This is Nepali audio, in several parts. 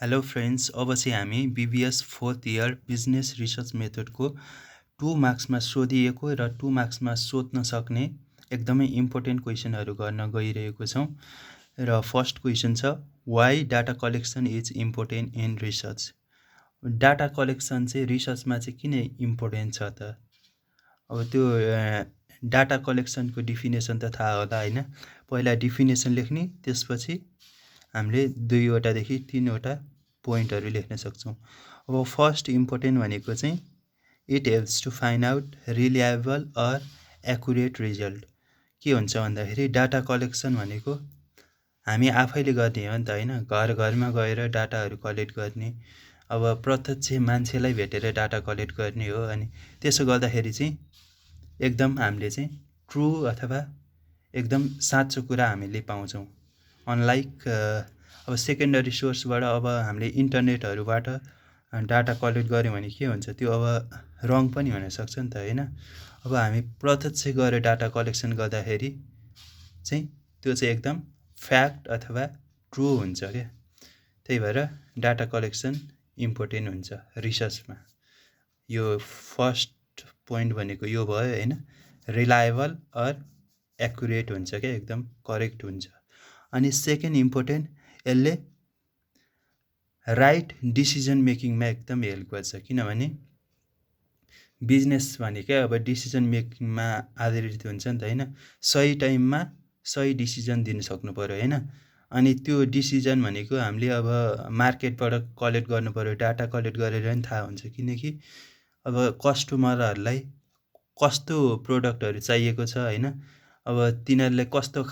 हेलो फ्रेन्ड्स, अब चाहिँ हामी BBS 4th year business research मेथडको 2 मार्क्समा सोधिएको र 2 मार्क्समा सोध्न सक्ने एकदमै इम्पोर्टेन्ट क्वेसनहरू गर्न गइरहेको छौँ। र फर्स्ट क्वेसन छ, why data collection is important in research. Data collection चाहिँ रिसर्चमा चाहिँ किन इम्पोर्टेन्ट छ त? अब त्यो डाटा कलेक्सनको डिफिनेसन त थाहा होला होइन। पहिला डिफिनेसन लेख्ने, त्यसपछि हामीले 2वटादेखि 3वटा पोइन्टहरू लेख्न सक्छौँ। अब फर्स्ट इम्पोर्टेन्ट भनेको चाहिँ it helps to find out reliable or accurate result. के हुन्छ भन्दाखेरि डाटा कलेक्सन भनेको हामी आफैले गर्ने हो नि त होइन। घर घरमा गएर डाटाहरू कलेक्ट गर्ने, अब प्रत्यक्ष मान्छेलाई भेटेर डाटा कलेक्ट गर्ने हो। अनि त्यसो गर्दाखेरि चाहिँ एकदम हामीले चाहिँ ट्रु अथवा एकदम साँचो कुरा हामीले पाउँछौँ। अनलाइक अब सेकेन्डरी सोर्सबाट अब हामीले इन्टरनेटहरूबाट डाटा कलेक्ट गऱ्यौँ भने के हुन्छ, त्यो अब रङ पनि हुनसक्छ नि त होइन। अब हामी प्रत्यक्ष गएर डाटा कलेक्सन गर्दाखेरि चाहिँ त्यो चाहिँ एकदम फ्याक्ट अथवा ट्रु हुन्छ क्या। त्यही भएर डाटा कलेक्सन इम्पोर्टेन्ट हुन्छ रिसर्चमा। यो फर्स्ट पोइन्ट भनेको यो भयो होइन, रिलायबल अर एकुरेट हुन्छ क्या, एकदम करेक्ट हुन्छ। अनि सेकेन्ड इम्पोर्टेन्ट, यसले राइट डिसिजन मेकिङमा एकदम हेल्प गर्छ। किनभने बिजनेस भनेकै अब डिसिजन मेकिङमा आधारित हुन्छ नि त होइन। सही टाइममा सही डिसिजन दिन सक्नु पऱ्यो होइन। अनि त्यो डिसिजन भनेको हामीले अब मार्केटबाट कलेक्ट गर्नु पऱ्यो, डाटा कलेक्ट गरेर नि थाहा हुन्छ। किनकि अब कस्टमरहरूलाई कस्तो प्रोडक्टहरू चाहिएको छ होइन, अब तिनीहरूलाई कस्तो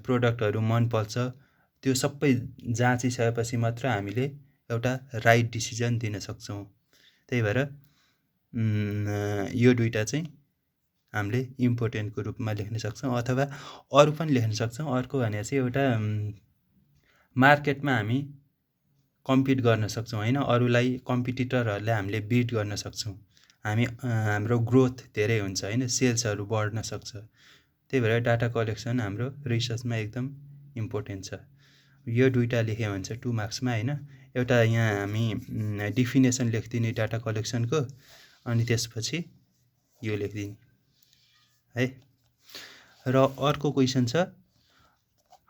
प्रोडक्टहरू मनपर्छ, त्यो सबै जाँचिसकेपछि मात्र हामीले एउटा राइट डिसिजन दिन सक्छौँ। त्यही भएर यो दुईवटा चाहिँ हामीले इम्पोर्टेन्टको रूपमा लेख्न सक्छौँ, अथवा अरू पनि लेख्न सक्छौँ। अर्को भने चाहिँ एउटा मार्केटमा हामी कम्पिट गर्न सक्छौँ होइन, अरूलाई कम्पिटिटरहरूलाई हामीले बिट गर्न सक्छौँ। हाम्रो ग्रोथ धेरै हुन्छ होइन, सेल्सहरू बढ्न सक्छ। त्यही भएर डाटा कलेक्सन हाम्रो रिसर्चमा एकदम इम्पोर्टेन्ट छ। यो दुईवटा लेख्यो भने चाहिँ 2 मार्क्समा होइन। एउटा यहाँ हामी डिफिनेसन लेखिदिने डाटा कलेक्सनको, अनि त्यसपछि यो लेखिदिने है। र अर्को क्वेसन छ,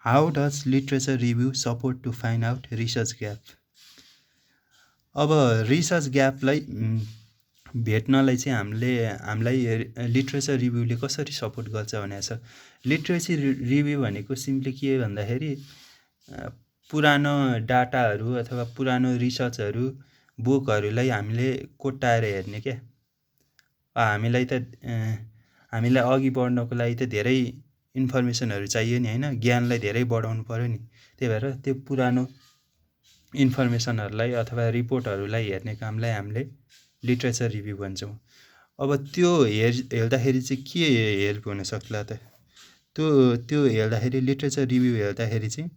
how does literature review support to find out research gap. अब रिसर्च ग्यापलाई भेट्नलाई चाहिँ हामीलाई लिट्रेचर रिभ्यूले कसरी सपोर्ट गर्छ भनेको छ। लिट्रेचर रिभ्यू भनेको सिम्पली के भन्दाखेरि पुरानो डाटाहरू अथवा पुरानो रिसर्चहरू, बुकहरूलाई हामीले कोट्याएर हेर्ने क्या। हामीलाई अघि बढ्नको लागि त धेरै इन्फर्मेसनहरू चाहियो नि होइन, ज्ञानलाई धेरै बढाउनु पऱ्यो नि। त्यही भएर त्यो पुरानो इन्फर्मेसनहरूलाई अथवा रिपोर्टहरूलाई हेर्ने कामलाई हामीले लिट्रेचर रिभ्यू भन्छौँ। अब त्यो हेर्दाखेरि चाहिँ के हेल्प हुनसक्ला त? त्यो हेर्दाखेरि लिट्रेचर रिभ्यू हेर्दाखेरि चाहिँ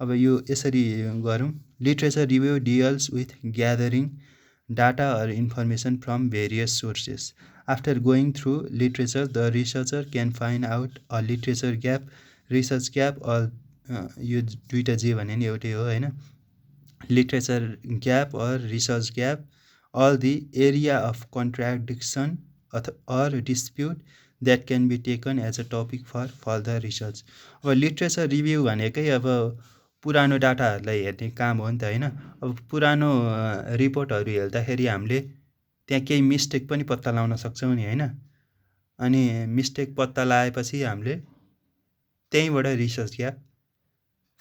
अब यो यसरी गरौँ, literature review deals with gathering data or information from various sources. After going through literature the researcher can find out a literature gap, research gap, यो दुईवटा जे भने नि एउटै हो होइन। Literature gap or research gap, all the area of contradiction or dispute that can be taken as a topic for further research। अब लिट्रेचर रिभ्यू भनेकै अब पुरानो डाटाहरूलाई हेर्ने काम हो नि त होइन। अब पुरानो रिपोर्टहरू हेर्दाखेरि हामीले त्यहाँ केही मिस्टेक पनि पत्ता लगाउन सक्छौँ नि होइन। अनि मिस्टेक पत्ता लगाएपछि हामीले त्यहीँबाट रिसर्च ग्याप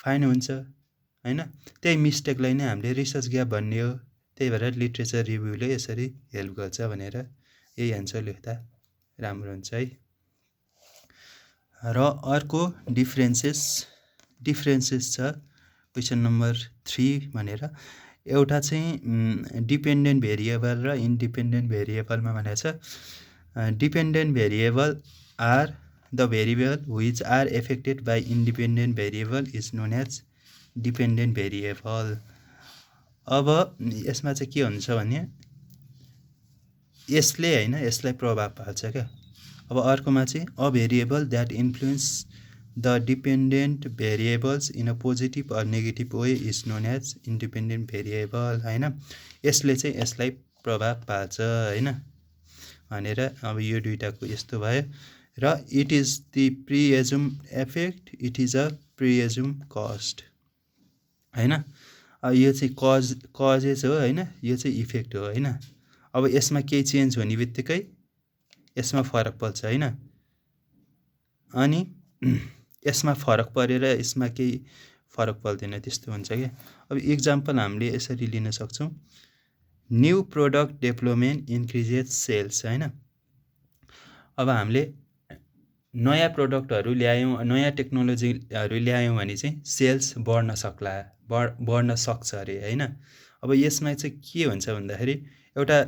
फाइन हुन्छ होइन। त्यही मिस्टेकलाई नै हामीले रिसर्च ग्याप भन्ने हो। त्यही भएर लिट्रेचर रिभ्यूले यसरी हेल्प गर्छ भनेर यही एन्सर लेख्दा राम्रो हुन्छ है। र अर्को डिफ्रेन्सेस छ क्वेसन नम्बर 3 भनेर। एउटा चाहिँ डिपेन्डेन्ट भेरिएबल र इन्डिपेन्डेन्ट भेरिएबलमा भनेको छ, dependent variable are the variable which are affected by independent variable is known as dependent variable. अब यसमा चाहिँ के हुन्छ भने यसलाई प्रभाव पार्छ क्या। अब अर्कोमा चाहिँ a variable that influence the dependent variables in a positive or negative way is known as independent variable होइन। यसले चाहिँ यसलाई प्रभाव पाल्छ होइन भनेर अब यो दुइटाको यस्तो भयो। र it is the presume effect, it is a presume cost होइन। अब यो चाहिँ कजेज हो होइन, यो चाहिँ इफेक्ट हो होइन। अब यसमा केही चेन्ज हुने बित्तिकै यसमा फरक पर्छ होइन, अनि यसमा फरक परेर यसमा केही फरक पर्दैन, त्यस्तो हुन्छ क्या। अब इक्जाम्पल हामीले यसरी लिन सक्छौँ, new product development increases sales होइन। अब हामीले नयाँ प्रोडक्टहरू ल्यायौँ, नयाँ टेक्नोलोजीहरू ल्यायौँ भने चाहिँ सेल्स बढ्न सक्ला, बढ्न सक्छ अरे होइन। अब यसमा चाहिँ के हुन्छ भन्दाखेरि एउटा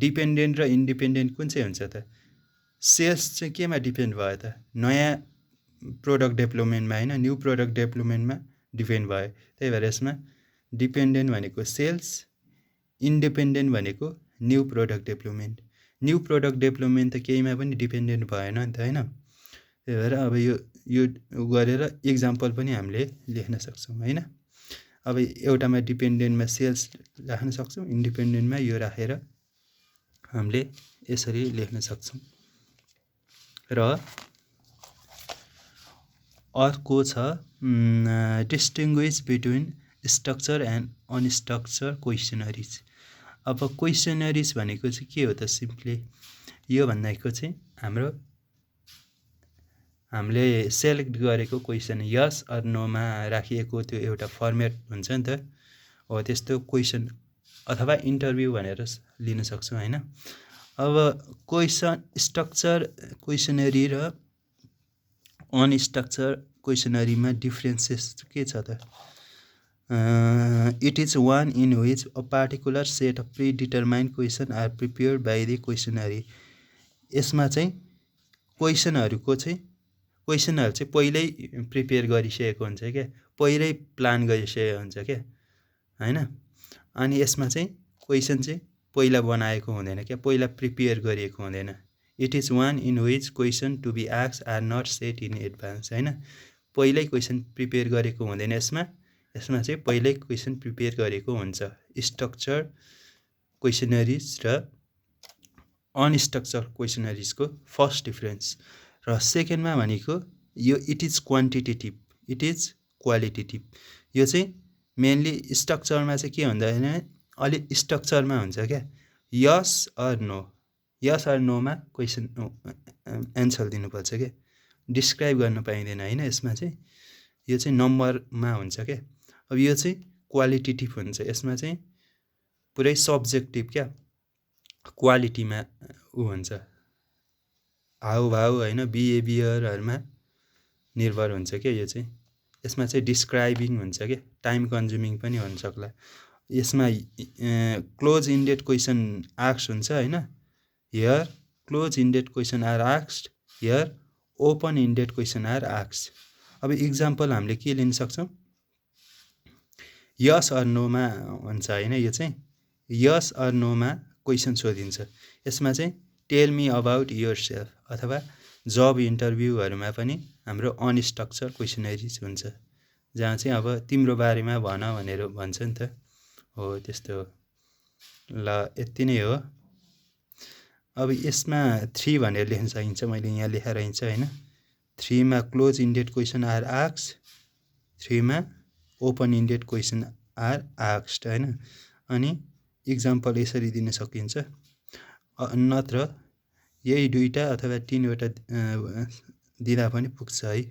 डिपेन्डेन्ट र इन्डिपेन्डेन्ट कुन चाहिँ हुन्छ त, सेल्स चाहिँ केमा डिपेन्ड भयो त, नयाँ प्रोडक्ट डेभलपमेन्टमा होइन, न्यू प्रोडक्ट डेभलपमेन्टमा डिपेन्ड भयो। त्यही भएर यसमा डिपेन्डेन्ट भनेको सेल्स, इन्डिपेन्डेन्ट भनेको new product development. New product development त केहीमा पनि डिपेन्डेन्ट भएन नि त होइन। त्यही भएर अब यो गरेर इक्जाम्पल पनि हामीले लेख्न सक्छौँ होइन। अब एउटामा डिपेन्डेन्टमा सेल्स राख्न सक्छौँ, इन्डिपेन्डेन्टमा यो राखेर हामीले यसरी लेख्न सक्छौँ। र अर्को छ distinguish between structure and unstructure questionnaires. अब क्वेसनरिज भनेको चाहिँ के हो त, सिम्पली यो भनेको चाहिँ हामीले सेलेक्ट गरेको क्वेसन यस अर नोमा राखिएको त्यो एउटा फर्मेट हुन्छ नि त, हो त्यस्तो क्वेसन अथवा इन्टरभ्यू भनेर लिन सक्छौँ होइन। अब क्वेसन स्ट्रक्चर क्वेसनरी र अनस्ट्रक्चर क्वेसनरीमा डिफ्रेन्सेस के छ त, it is one in which a particular set of predetermined question are prepared by the questionnaire. यसमा चाहिँ क्वेसनहरू चाहिँ पहिल्यै प्रिपेयर गरिसकेको हुन्छ क्या, पहिल्यै प्लान गरिसकेको हुन्छ क्या होइन। अनि यसमा चाहिँ क्वेसन चाहिँ पहिला बनाएको हुँदैन क्या, पहिला प्रिपेयर गरिएको हुँदैन। It is one in which question to be asked are not set in advance होइन, पहिल्यै क्वेसन प्रिपेयर गरेको हुँदैन यसमा चाहिँ पहिल्यै क्वेसन प्रिपेयर गरेको हुन्छ। स्ट्रक्चर क्वेसनरिज र अनस्ट्रक्चर क्वेसनरिजको फर्स्ट डिफ्रेन्स। र सेकेन्डमा भनेको यो it is quantitative, it is qualitative. यो चाहिँ मेनली स्ट्रक्चरमा चाहिँ के हुँदैन भने अलि स्ट्रक्चरमा हुन्छ क्या, yes or no, yes or नोमा क्वेसन एन्सर दिनुपर्छ क्या, डिस्क्राइब गर्न पाइँदैन होइन। यसमा चाहिँ यो चाहिँ नम्बरमा हुन्छ क्या। अब यो चाहिँ क्वालिटेटिभ हुन्छ, यसमा चाहिँ पुरै सब्जेक्टिभ क्या, क्वालिटीमा ऊ हुन्छ, हाउभाउ होइन, बिहेभियरहरूमा निर्भर हुन्छ क्या यो चाहिँ। यसमा चाहिँ डिस्क्राइबिङ हुन्छ क्या, टाइम कन्ज्युमिङ पनि हुन सक्ला। यसमा क्लोज इन्डेड क्वेसन आस्क्ड हुन्छ होइन, here close ended question are asked, here open ended question are asked. अब इक्जाम्पल हामीले के लिन सक्छौँ, यस अर नोमा हुन्छ होइन, यो चाहिँ यस अर नोमा क्वेसन सोधिन्छ। यसमा चाहिँ tell me about your self अथवा जब इन्टरभ्यूहरूमा पनि हाम्रो अनस्ट्रक्चर क्वेसनरिज हुन्छ, जहाँ चाहिँ अब तिम्रो बारेमा भन भनेर भन्छ नि त, हो त्यस्तो हो। ल यति नै हो। अब यसमा 3 भनेर लेख्न सकिन्छ, मैले यहाँ लेखेर हिँड्छ होइन। 3 मा close ended question are asked, 3 मा open ended question are asked होइन। अनि इक्जाम्पल यसरी दिन सकिन्छ, नत्र यही 2टा अथवा 3वटा दिँदा पनि पुग्छ है,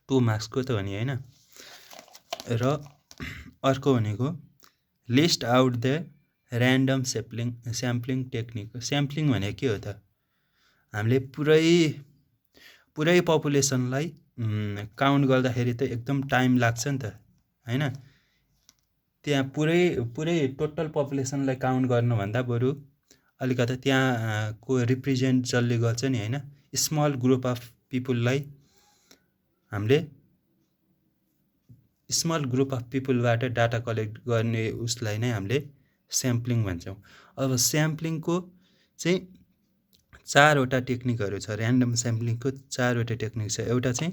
2 मार्क्सको त हो नि होइन। र अर्को भनेको list out the random sampling technique. Sampling भनेको के हो त, हामीले पुरै पपुलेसनलाई काउन्ट गर्दाखेरि त एकदम टाइम लाग्छ नि त होइन। त्यहाँ पुरै टोटल पपुलेसनलाई काउन्ट गर्नुभन्दा बरु अलिकति त्यहाँको रिप्रेजेन्ट जसले गर्छ नि होइन, स्मल ग्रुप अफ पिपुललाई हामीले स्मल ग्रुप अफ पिपुलबाट डाटा कलेक्ट गर्ने उसलाई नै हामीले स्याम्पलिङ भन्छौँ। अब स्याम्पलिङको चाहिँ 4वटा टेक्निकहरू छ, ऱ्यान्डम स्याम्पलिङको 4वटा टेक्निक छ। एउटा चाहिँ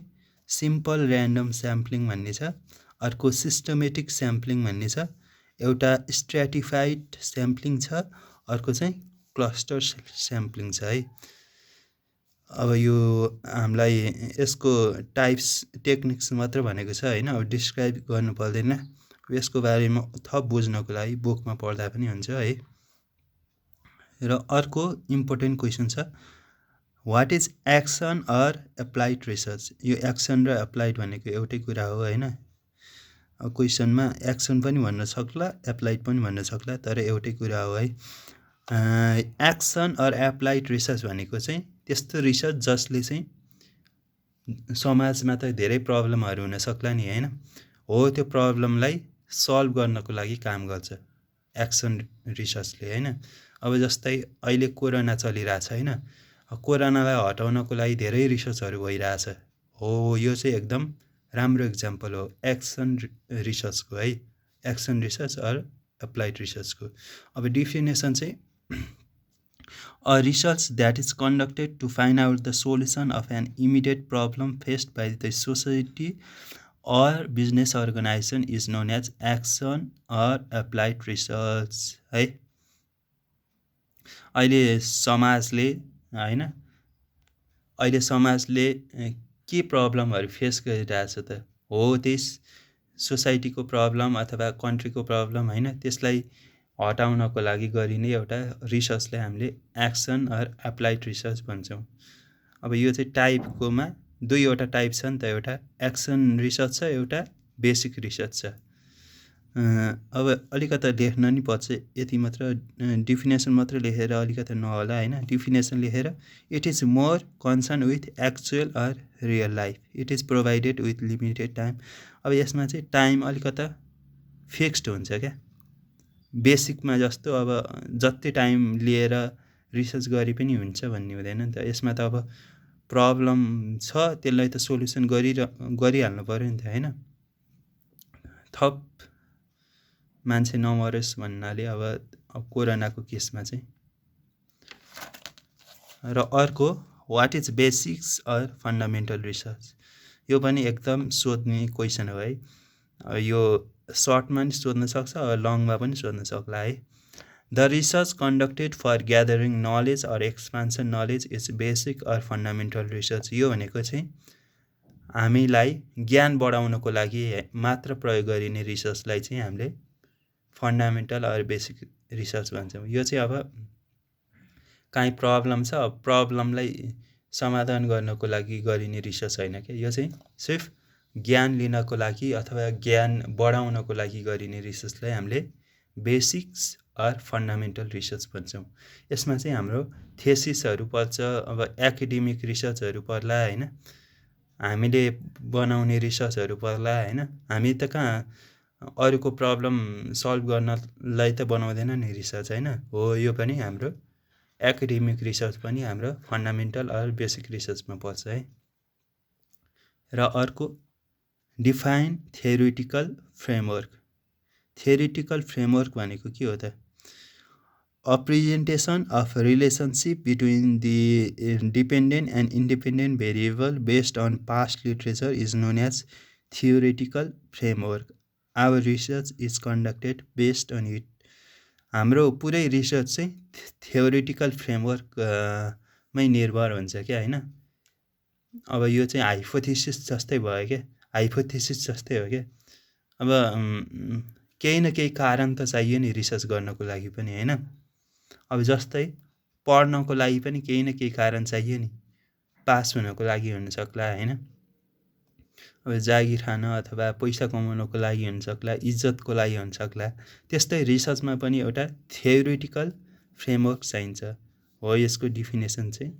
सिम्पल ऱ्यान्डम स्याम्पलिङ भन्ने छ, अर्को सिस्टमेटिक स्याम्पलिङ भन्ने छ, एउटा स्ट्र्याटिफाइड स्याम्पलिङ छ, अर्को चाहिँ क्लस्टर स्याम्पलिङ छ है। अब यो हामीलाई यसको टाइप्स टेक्निक्स मात्र भनेको छ हैन, अब डिस्क्राइब गर्नु पर्दैन। यसको बारेमा थप बुझ्नको लागि बुकमा पढ्दा पनि हुन्छ है। र अर्को इम्पोर्टेन्ट क्वेसन छ, what is action or applied research. यो एक्सन र एप्लाइड भनेको एउटै कुरा हो हैन। अब क्वेसनमा एक्सन पनि भन्न सक्ला, एप्लाइड पनि भन्न सक्ला, तर एउटै कुरा हो है। एक्सन अर एप्लाइड रिसर्च भनेको चाहिँ त्यस्तो रिसर्च जसले चाहिँ समाजमा त धेरै प्रब्लमहरू हुन सक्ला नि हैन, हो त्यो प्रब्लमलाई सल्भ गर्नको लागि काम गर्छ एक्सन रिसर्चले हैन। अब जस्तै अहिले कोरोना चलिरहेछ हैन, कोरोनालाई हटाउनको लागि धेरै रिसर्चहरू भइरहेछ, हो यो चाहिँ एकदम राम्रो इक्जाम्पल हो एक्सन रिसर्चको है, एक्सन रिसर्च अर एप्लाइड रिसर्चको। अब डिफिनेसन चाहिँ a research that is conducted to find out the solution of an immediate problem faced by the society or business organization is known as action or applied research है। अहिले समाजले हैन, अहिले समाजले के प्रब्लमहरू फेस गरिरहेछ त, हो त्यस सोसाइटीको प्रब्लम अथवा कन्ट्रीको प्रब्लम हैन, त्यसलाई हटाउनको लागि गरिने एउटा रिसर्चलाई हामीले एक्सन अर एप्लाइड रिसर्च भन्छौँ। अब यो चाहिँ टाइपकोमा दुईवटा टाइप छ नि त, एउटा एक्सन रिसर्च छ, एउटा बेसिक रिसर्च छ। अब अलिकति लेख्न नि पर्छ, यति मात्र डिफिनेसन मात्र लेखेर अलिकति नहोला हैन। डिफिनेसन लेखेर it is more concern with actual or real life, it is provided with limited time. अब यसमा चाहिँ टाइम अलिकता फिक्स्ड हुन्छ क्या, बेसिकमा जस्तो अब जति टाइम लिएर रिसर्च गरे पनि हुन्छ भन्ने हुँदैन नि त। यसमा त अब प्रब्लम छ, त्यसलाई त सोल्युसन गरिहाल्नु पऱ्यो नि त हैन, थप मान्छे नमरोस् भन्नाले अब कोरोनाको केसमा चाहिँ। र अर्को what is basics or fundamental research, यो पनि एकदम सोध्ने क्वेसन हो है। यो सर्टमा पनि सोध्न सक्छ, लङमा पनि सोध्न सक्ला है। The research conducted for gathering knowledge or expansion knowledge is basic or fundamental research. यो भनेको चाहिँ हामीलाई ज्ञान बढाउनको लागि मात्र प्रयोग गरिने रिसर्चलाई चाहिँ हामीले फन्डामेन्टल अर बेसिक रिसर्च भन्छौँ। यो चाहिँ अब काहीँ प्रब्लम छ, अब प्रब्लमलाई समाधान गर्नको लागि गरिने रिसर्च होइन क्या, यो चाहिँ सिर्फ ज्ञान लिनको लागि अथवा ज्ञान बढाउनको लागि गरिने रिसर्चलाई हामीले बेसिक्स अर फन्डामेन्टल रिसर्च भन्छौँ। यसमा चाहिँ हाम्रो थेसिसहरू पर्छ, अब एकाडेमिक रिसर्चहरू पर्ला हैन, हामीले बनाउने रिसर्चहरू पर्ला हैन। हामी त कहाँ अरूको प्रब्लम सल्भ गर्नलाई त बनाउँदैन नि रिसर्च हैन, हो यो पनि हाम्रो एकाडेमिक रिसर्च पनि हाम्रो फन्डामेन्टल अर बेसिक रिसर्चमा पर्छ है। र अर्को define theoretical framework. Theoretical framework भनेको के हो त, a presentation of relationship between the dependent and independent variable based on past literature is known as theoretical framework. Our research is conducted based on it. हाम्रो पुरै रिसर्च चाहिँ थ्योरिटिकल फ्रेमवर्कमै निर्भर हुन्छ क्या हैन। अब यो चाहिँ हाइपोथेसिस जस्तै भयो क्या, हाइपोथेसिस जस्तै हो क्या। अब केही न केही कारण त चाहियो नि रिसर्च गर्नको लागि पनि हैन। अब जस्तै पढ्नको लागि पनि केही न केही कारण चाहियो नि, पास हुनको लागि हुन सक्ला हैन, अब जागिर खान अथवा पैसा कमाउनको लागि हुन सक्ला, इज्जतको लागि हुन सक्ला। त्यस्तै रिसर्चमा पनि एउटा थ्योरिटिकल फ्रेमवर्क चाहिन्छ, हो यसको डिफिनेसन चाहिँ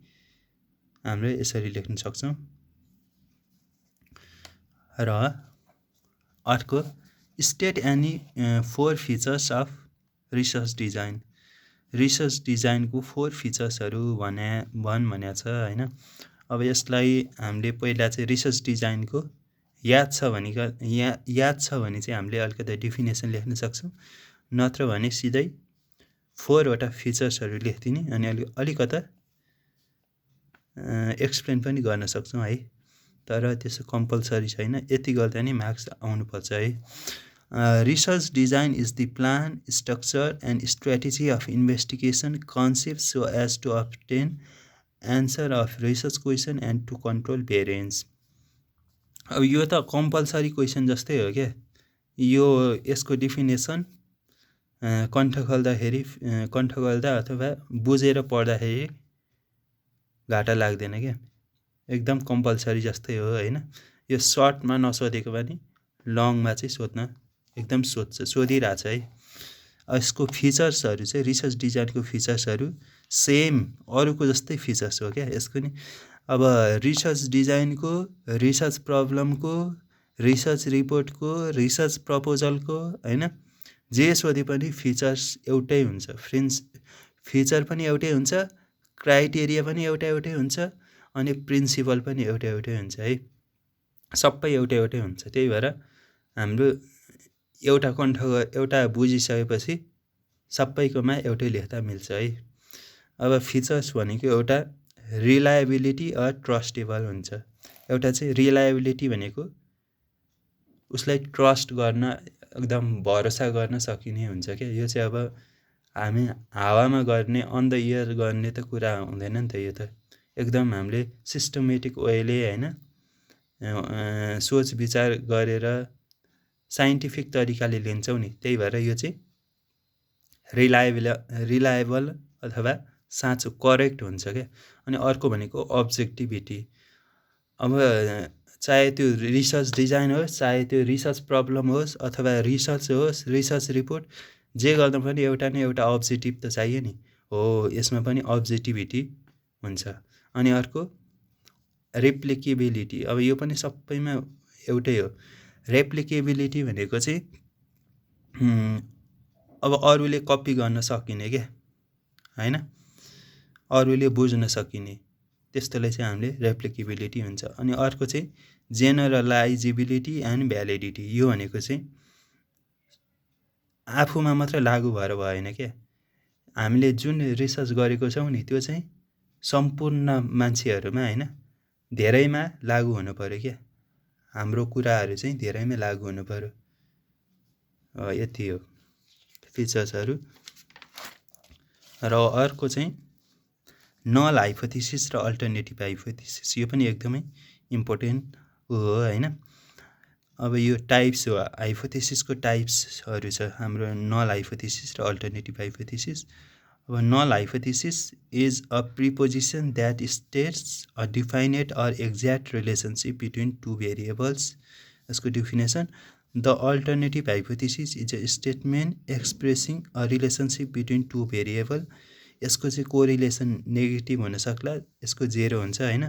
हामीले यसरी लेख्न सक्छौँ। र अर्को state any 4 features of research design. Research डिजाइनको 4 फिचर्सहरू भनेको छ हैन। अब यसलाई हामीले पहिला चाहिँ रिसर्च डिजाइनको याद छ भने चाहिँ हामीले अलिकति डिफिनेसन लेख्न सक्छौँ, नत्र भने सिधै 4 वटा फिचर्सहरू लेखिदिने अनि अलिकता एक्सप्लेन पनि गर्न सक्छौँ है। तर त्यसो कम्पलसरी छैन, यति गर्दा नि मार्क्स आउनुपर्छ है। Research design is the plan, structure and strategy of investigation concept so as to obtain answer of research question and to control variance. अब यो त कम्पलसरी क्वेसन जस्तै हो क्या, यो यसको डिफिनेसन कण्ठ गर्दा अथवा बुझेर पढ्दाखेरि घाटा लाग्दैन क्या, एकदम कम्पलसरी जस्तै हो होइन। यो सर्टमा नसोधेको पनि लङमा चाहिँ सोध्न एकदम सोधिरहेछ है। यसको फिचर्सहरू चाहिँ रिसर्च डिजाइनको फिचर्सहरू सेम अरूको जस्तै फिचर्स हो क्या यसको नि। अब रिसर्च डिजाइनको, रिसर्च प्रब्लमको, रिसर्च रिपोर्टको, रिसर्च प्रपोजलको होइन, जे सोधे पनि फिचर्स एउटै हुन्छ फ्रेन्ड्स। फिचर पनि एउटै हुन्छ, क्राइटेरिया पनि एउटै हुन्छ, अनि प्रिन्सिपल पनि एउटै हुन्छ है, सबै एउटै हुन्छ। त्यही भएर हाम्रो एउटा बुझिसकेपछि सबैकोमा एउटै लेख्दा मिल्छ है। अब फिचर्स भनेको एउटा रिलायबिलिटी ट्रस्टेबल हुन्छ, एउटा चाहिँ रिलायबिलिटी भनेको उसलाई ट्रस्ट गर्न, एकदम भरोसा गर्न सकिने हुन्छ क्या। यो चाहिँ अब हामी हावामा गर्ने, अन द इयर गर्ने त कुरा हुँदैन नि त, यो त एकदम हामीले सिस्टमेटिक वेले होइन, सोच विचार गरेर साइन्टिफिक तरिकाले लिन्छौँ नि, त्यही भएर यो चाहिँ रिलायबल अथवा साँचो करेक्ट हुन्छ क्या। अनि अर्को भनेको अब्जेक्टिभिटी। अब चाहे त्यो रिसर्च डिजाइन होस्, चाहे त्यो रिसर्च प्रब्लम होस्, अथवा रिसर्च होस्, रिसर्च रिपोर्ट, जे गर्दा पनि एउटा न एउटा अब्जेक्टिभ त चाहियो नि, हो यसमा पनि अब्जेक्टिभिटी हुन्छ। अनि अर्को रेप्लिकेबिलिटी, अब यो पनि सबैमा एउटै हो। रेप्लिकेबिलिटी भनेको चाहिँ अब अरूले कपी गर्न सकिने क्या होइन, अरूले बुझ्न सकिने, त्यस्तोलाई चाहिँ हामीले रेप्लिकेबिलिटी हुन्छ। अनि अर्को चाहिँ जेनरलाइजेबिलिटी एन्ड भ्यालिडिटी। यो भनेको चाहिँ आफूमा मात्र लागु भएर भएन क्या, हामीले जुन रिसर्च गरेको छौँ नि त्यो चाहिँ सम्पूर्ण मान्छेहरूमा होइन, धेरैमा लागु हुनु पऱ्यो क्या, हाम्रो कुराहरू चाहिँ धेरैमा लागु हुनु पऱ्यो। यति हो फिचर्सहरू। र अर्को चाहिँ नल हाइपोथेसिस र अल्टरनेटिभ हाइपोथेसिस, यो पनि एकदमै इम्पोर्टेन्ट हो होइन। अब यो टाइप्स हो, हाइपोथेसिसको टाइप्सहरू छ हाम्रो, नल हाइपोथेसिस र अल्टरनेटिभ हाइपोथेसिस। अब null hypothesis is a proposition that states a definite or exact relationship between two variables. यसको definition, the alternative hypothesis is a statement expressing a relationship between two variable. यसको चाहिँ कोरिलेसन नेगेटिभ हुनसक्ला, यसको जेरो हुन्छ होइन।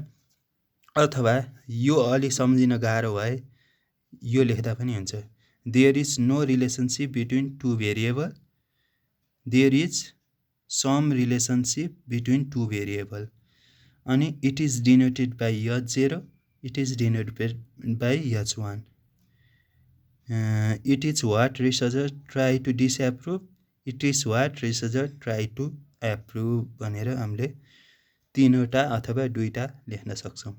अथवा यो अलि सम्झिन गाह्रो भए यो लेख्दा पनि हुन्छ, there is no relationship between two variable, there is some relationship between two variable. अनि it is denoted by H0, it is denoted by H1। It is what researcher try to disapprove, it is what researcher try to approve भनेर हामीले तीनवटा अथवा दुईवटा लेख्न सक्छौँ।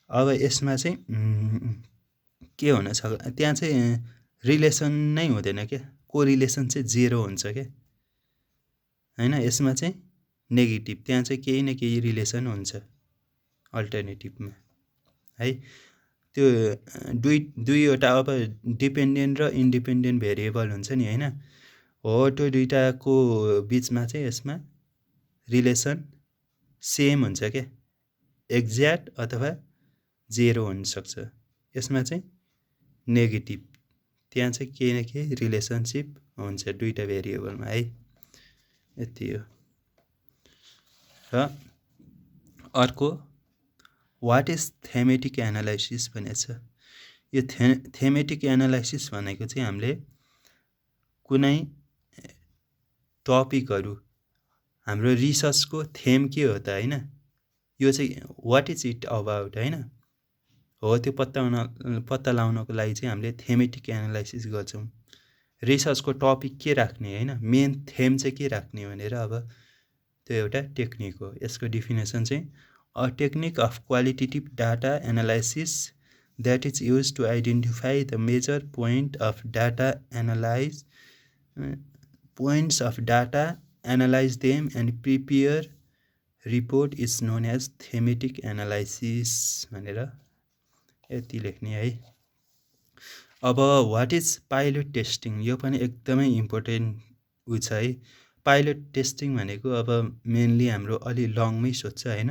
अब यसमा चाहिँ के हुन सक्छ, त्यहाँ चाहिँ रिलेसन नै हुँदैन क्या, कोरिलेसन चाहिँ जेरो हुन्छ क्या होइन। यसमा चाहिँ नेगेटिभ, त्यहाँ चाहिँ केही न केही रिलेसन हुन्छ अल्टरनेटिभमा है। त्यो दुईवटा अब डिपेन्डेन्ट र इन्डिपेन्डेन्ट भेरिएबल हुन्छ नि होइन, हो त्यो दुइटाको बिचमा चाहिँ यसमा रिलेसन सेम हुन्छ क्या, एक्ज्याक्ट अथवा जेरो हुनसक्छ। यसमा चाहिँ नेगेटिभ, त्यहाँ चाहिँ केही न केही रिलेसनसिप हुन्छ दुईवटा भेरिएबलमा है, यति हो। र अर्को वाट इज थेमेटिक एनालाइसिस भनेको छ। यो थेमेटिक एनालाइसिस भनेको चाहिँ हामीले कुनै टपिकहरू, हाम्रो रिसर्चको थेम के हो त होइन, यो चाहिँ वाट इज इट अबाउट होइन, हो त्यो पत्ता लगाउनको लागि चाहिँ हामीले थेमेटिक एनालाइसिस गर्छौँ। रिसर्चको टपिक के राख्ने होइन, मेन थेम चाहिँ के राख्ने भनेर, अब त्यो एउटा टेक्निक हो। यसको डिफिनेसन चाहिँ A technique of qualitative data analysis that is used to identify the major points of data, analyze them and prepare report is known as thematic analysis भनेर यति लेख्ने है। अब व्हाट इज पाइलट टेस्टिङ, यो पनि एकदमै इम्पोर्टेन्ट उ छ है। पाइलट टेस्टिङ भनेको अब मेनली हाम्रो अलि लङमै सोध्छ हैन,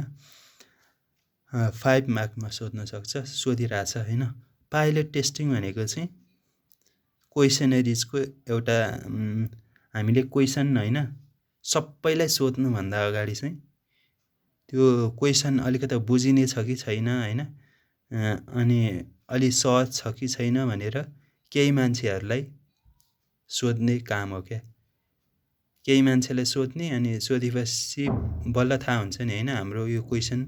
5 मार्कमा सोध्न सक्छ, सोधिरहेछ हैन। पाइलट टेस्टिङ भनेको चाहिँ क्वेसनरिजको एउटा हामीले क्वेसन हैन सबैलाई सोध्नुभन्दा अगाडि चाहिँ त्यो क्वेसन अलिकति बुझिने छ कि छैन हैन, अनि अलि सहज छ कि छैन भनेर केही मान्छेहरूलाई सोध्ने काम हो क्या। केही मान्छेलाई सोध्ने अनि सोधेपछि बल्ल थाहा हुन्छ नि हैन हाम्रो यो क्वेसन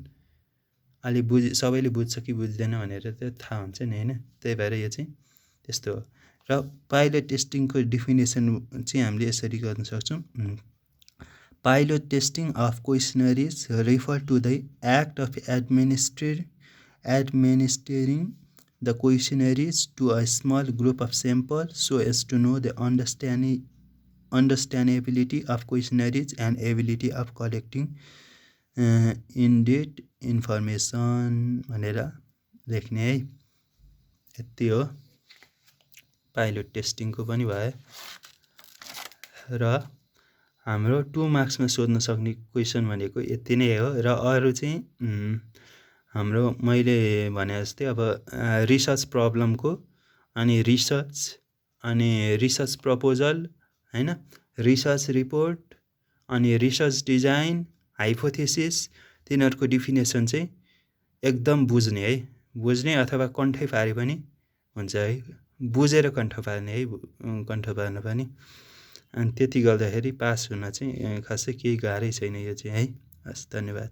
अलि सबैले बुझ्छ कि बुझ्दैन भनेर त थाहा हुन्छ नि हैन। त्यही भएर यो चाहिँ त्यस्तो हो। र पाइलट टेस्टिङको डेफिनेसन चाहिँ हामीले यसरी गर्न सक्छौँ। Pilot testing of questionnaires refer to the act of administering the questionnaires to a small group of samples so as to know the understandability of questionnaires and ability of collecting in-depth information भनेर लेख्ने है। यति हो पाइलट टेस्टिङको पनि भयो। र हाम्रो 2 मार्क्समा सोध्न सक्ने क्वेसन भनेको यति नै हो। र अरू चाहिँ हाम्रो मैले भने जस्तै अब रिसर्च प्रब्लमको अनि रिसर्च प्रपोजल हैन, रिसर्च रिपोर्ट अनि रिसर्च डिजाइन, हाइपोथेसिस, तिनीहरूको डेफिनेसन चाहिँ एकदम बुझ्ने अथवा कण्ठै पारे पनि हुन्छ है, बुझेर कण्ठ पार्ने है, कण्ठ पार्न पनि। अनि त्यति गर्दाखेरि पास हुन चाहिँ खासै केही गाह्रै छैन यो चाहिँ है। हस्, धन्यवाद।